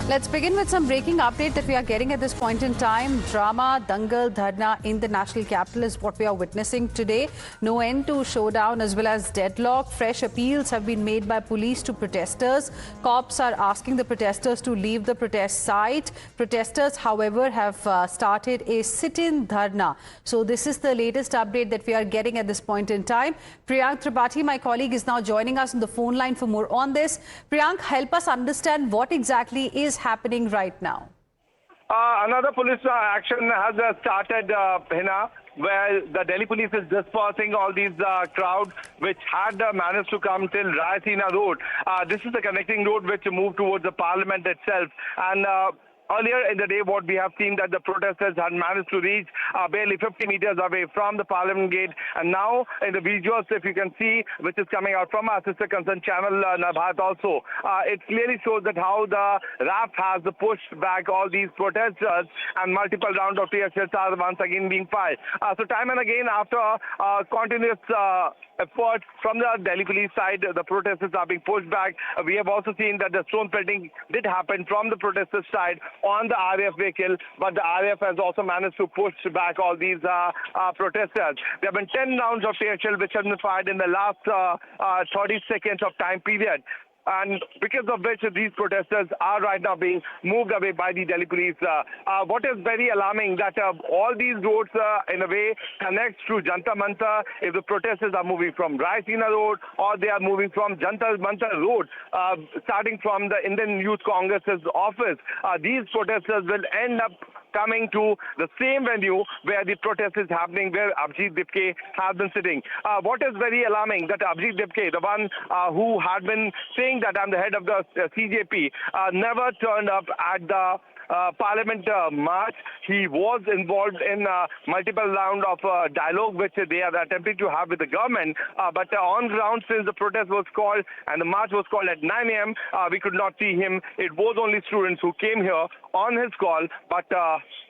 Let's begin with some breaking update that we are getting at this point in time. Drama, dangal, dharna in the national capital is what we are witnessing today. No end to showdown as well as deadlock. Fresh appeals have been made by police to protesters. Cops are asking the protesters to leave the protest site. Protesters, however, have started a sit-in dharna. So this is the latest update that we are getting at this point in time. Priyank Tripathi, my colleague, is now joining us on the phone line for more on this. Priyank, help us understand what exactly is happening right now. Another police action has started, Hina, where the Delhi police is dispersing all these crowd which had managed to come till Raisina Road. This is the connecting road which moved towards the parliament itself. And earlier in the day, what we have seen that the protesters had managed to reach barely 50 meters away from the Parliament gate. And now in the visuals, if you can see, which is coming out from our sister concern channel, Nabhat also, it clearly shows that how the RAF has pushed back all these protesters and multiple rounds of tear shells are once again being fired. So time and again, after continuous effort from the Delhi police side, the protesters are being pushed back. We have also seen that the stone pelting did happen from the protesters' side on the RAF vehicle, but the RAF has also managed to push back all these protesters. There have been 10 rounds of tear shell which have been fired in the last 30 seconds of time period. And because of which these protesters are right now being moved away by the Delhi police. What is very alarming that all these roads in a way connects to Jantar Mantar. If the protesters are moving from Raisina Road or they are moving from Jantar Mantar Road, starting from the Indian Youth Congress's office, these protesters will end up coming to the same venue where the protest is happening, where Abhijit Dipke has been sitting. What is very alarming that Abhijit Dipke, the one who had been saying that I'm the head of the CJP, never turned up at the Parliament march. He was involved in multiple rounds of dialogue which they are attempting to have with the government. But on ground, since the protest was called and the march was called at 9 a.m., we could not see him. It was only students who came here on his call. But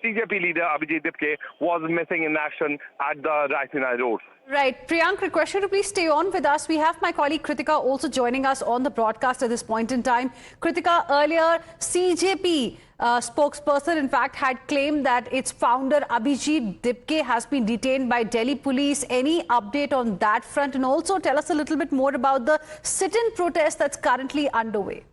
CJP leader Abhijit Dipke was missing in action at the Raisina Road. Right. Priyank, request you to please stay on with us. We have my colleague Kritika also joining us on the broadcast at this point in time. Kritika, earlier CJP spokesperson, in fact, had claimed that its founder Abhijit Dipke has been detained by Delhi police. Any update on that front? And also tell us a little bit more about the sit-in protest that's currently underway.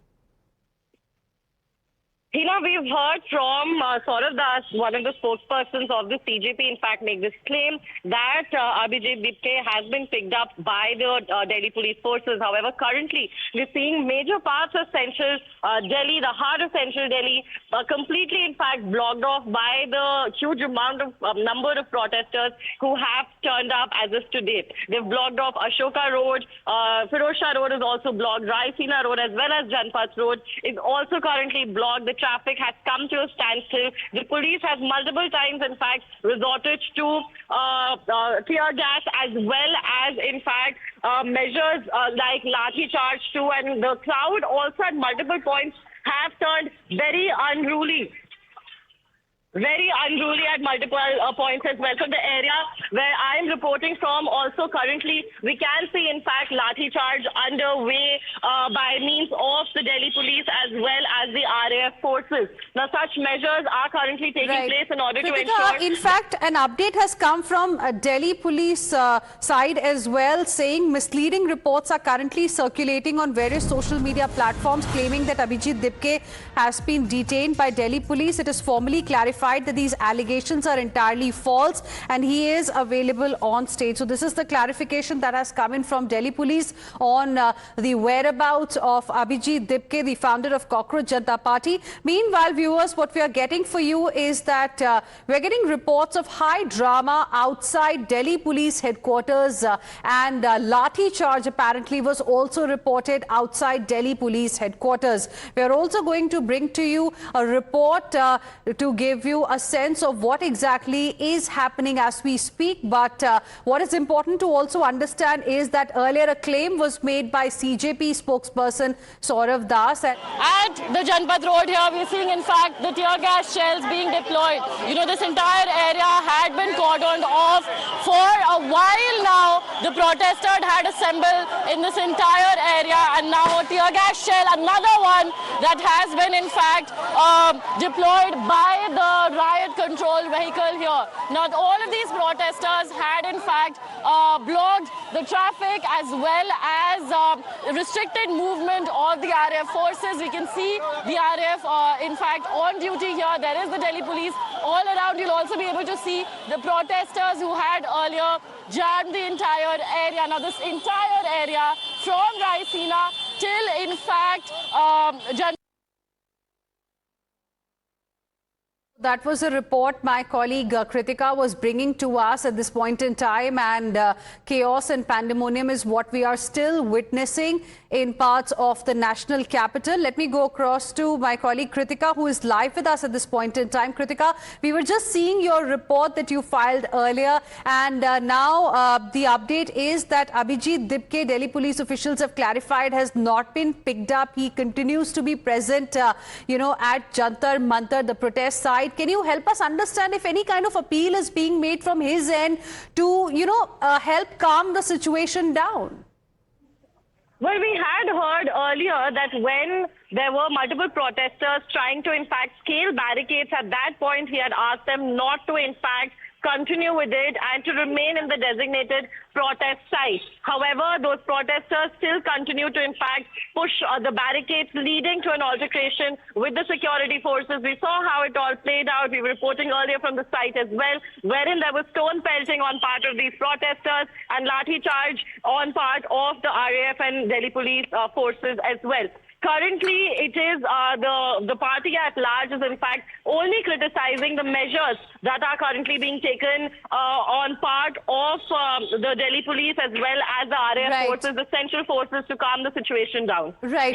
Hina, we've heard from Saurav Das, one of the spokespersons of the CJP, in fact, make this claim that Abhijit Dipke has been picked up by the Delhi police forces. However, currently, we're seeing major parts of central Delhi, the heart of central Delhi, completely, in fact, blocked off by the huge amount of number of protesters who have turned up as of today. They've blocked off Ashoka Road, Firoz Shah Road is also blocked, Raisina Road as well as Janpat Road is also currently blocked. The traffic has come to a standstill. The police has multiple times, in fact, resorted to tear gas as well as, in fact, measures like lathi charge too. And the crowd also at multiple points have turned very unruly at multiple points as well. So the area where I am reporting from also currently, we can see, in fact, lathi charge underway by means of the Delhi police as well as the RAF forces. Now, such measures are currently taking place in order to ensure... In fact, an update has come from Delhi police side as well, saying misleading reports are currently circulating on various social media platforms claiming that Abhijit Dipke has been detained by Delhi police. It is formally clarified that these allegations are entirely false and he is available on stage. So this is the clarification that has come in from Delhi police on the whereabouts of Abhijit Dipke, the founder of Cockroach Janata Party. Meanwhile, viewers, what we are getting for you is that we're getting reports of high drama outside Delhi police headquarters and lathi charge apparently was also reported outside Delhi police headquarters. We are also going to bring to you a report to give you you a sense of what exactly is happening as we speak. But what is important to also understand is that earlier a claim was made by CJP spokesperson Saurav Das. At the Janpath Road here, we're seeing, in fact, the tear gas shells being deployed. You know, this entire area had been cordoned off for a while now. The protesters had assembled in this entire area, and now a tear gas shell, another one that has been, in fact, deployed by the riot control vehicle here. Now, all of these protesters had, in fact, blocked the traffic as well as restricted movement of the RAF forces. We can see the RAF, in fact, on duty here. There is the Delhi police all around. You'll also be able to see the protesters who had earlier jammed the entire area. Now, this entire area from Raisina till, in fact, That was a report my colleague Kritika was bringing to us at this point in time, and chaos and pandemonium is what we are still witnessing in parts of the national capital. Let me go across to my colleague Kritika, who is live with us at this point in time. Kritika, we were just seeing your report that you filed earlier, and now the update is that Abhijit Dipke, Delhi police officials have clarified, has not been picked up. He continues to be present, at Jantar Mantar, the protest site. Can you help us understand if any kind of appeal is being made from his end to, help calm the situation down? Well, we had heard earlier that when there were multiple protesters trying to, in fact, scale barricades, at that point he had asked them not to, in fact, continue with it and to remain in the designated protest site. However, those protesters still continue to, in fact, push the barricades, leading to an altercation with the security forces. We saw how it all played out. We were reporting earlier from the site as well, wherein there was stone pelting on part of these protesters and lathi charge on part of the RAF and Delhi police forces as well. Currently, it is the party at large is, in fact, only criticizing the measures that are currently being taken on part of the Delhi police as well as the RAF forces, the central forces, to calm the situation down. Right. Yes.